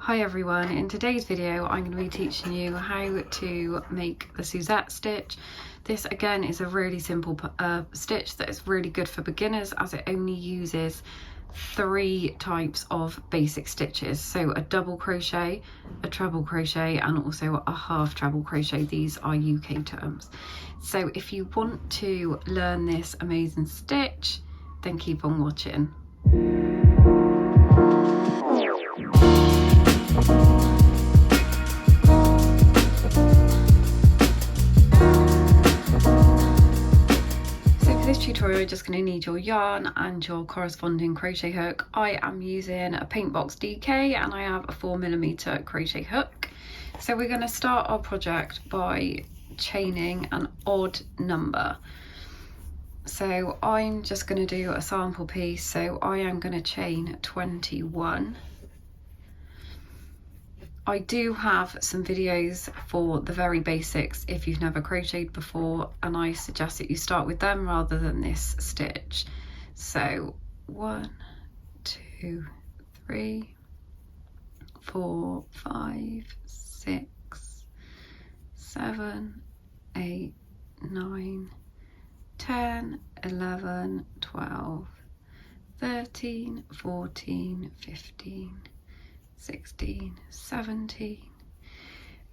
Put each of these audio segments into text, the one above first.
Hi everyone, in today's video I'm going to be teaching you how to make the Suzette stitch. This again is a really simple stitch that is really good for beginners as it only uses 3 types of basic stitches. So a double crochet, a treble crochet and also a half treble crochet. These are UK terms. So if you want to learn this amazing stitch, then keep on watching. Tutorial, you're just going to need your yarn and your corresponding crochet hook. I am using a Paintbox DK and I have a 4mm crochet hook. So we're going to start our project by chaining an odd number. So I'm just going to do a sample piece, so I am going to chain 21. I do have some videos for the very basics if you've never crocheted before, and I suggest that you start with them rather than this stitch. So 1, 2, 3, 4, 5, 6, 7, 8, 9, 10, 11, 12, 13, 14, 15, 16, 17,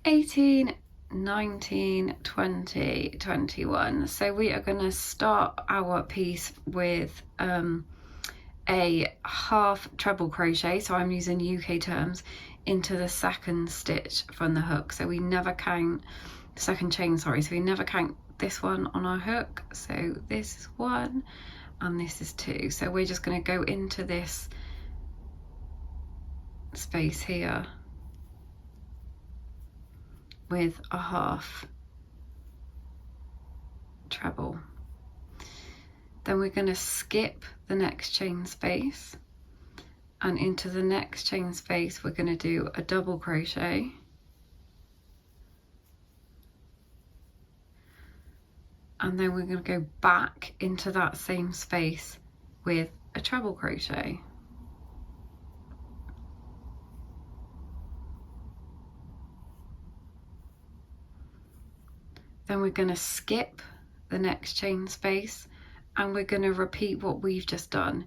18, 19, 20, 21. So we are going to start our piece with a half treble crochet, so I'm using UK terms, into the second stitch from the hook. So we never count second chain, sorry, so we never count this one on our hook. So this is 1 and this is 2. So we're just going to go into this space here with a half treble. Then we're going to skip the next chain space, and into the next chain space we're going to do a double crochet, and then we're going to go back into that same space with a treble crochet. Then we're going to skip the next chain space and we're going to repeat what we've just done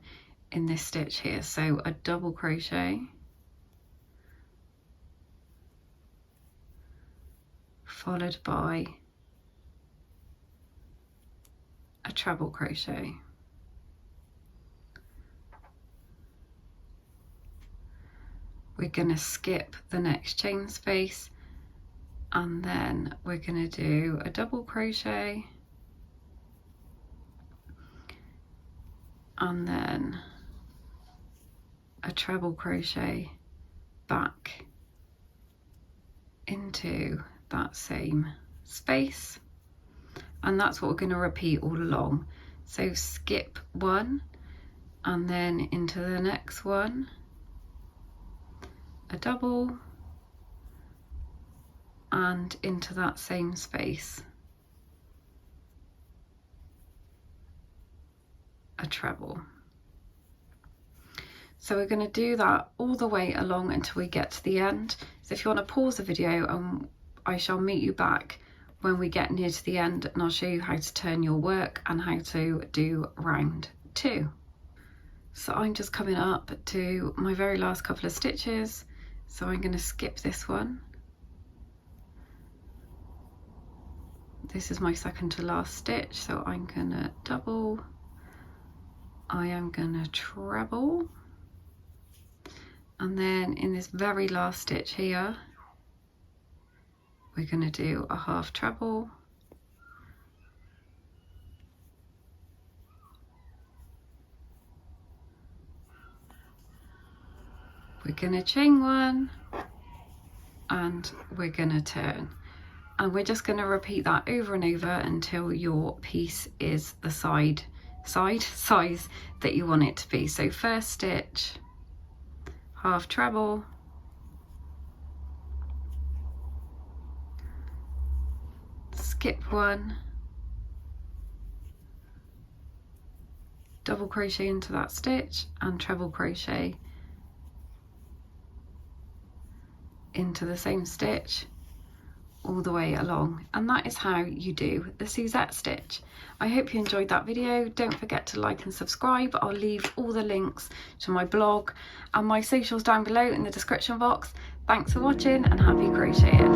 in this stitch here. So a double crochet, followed by a treble crochet. We're going to skip the next chain space and then we're going to do a double crochet and then a treble crochet back into that same space, and that's what we're going to repeat all along. So skip 1 and then into the next one a double and into that same space a treble. So we're going to do that all the way along until we get to the end. So if you want to pause the video, I shall meet you back when we get near to the end, and I'll show you how to turn your work and how to do round 2. So I'm just coming up to my very last couple of stitches, so I'm going to skip this one. This is my second to last stitch, so I'm gonna double, I am gonna treble, and then in this very last stitch here we're gonna do a half treble, we're gonna chain 1 and we're gonna turn. And we're just going to repeat that over and over until your piece is the size that you want it to be. So first stitch, half treble, skip 1, double crochet into that stitch and treble crochet into the same stitch all the way along, and that is how you do the Suzette stitch. I hope you enjoyed that video. Don't forget to like and subscribe. I'll leave all the links to my blog and my socials down below in the description box. Thanks for watching and happy crocheting.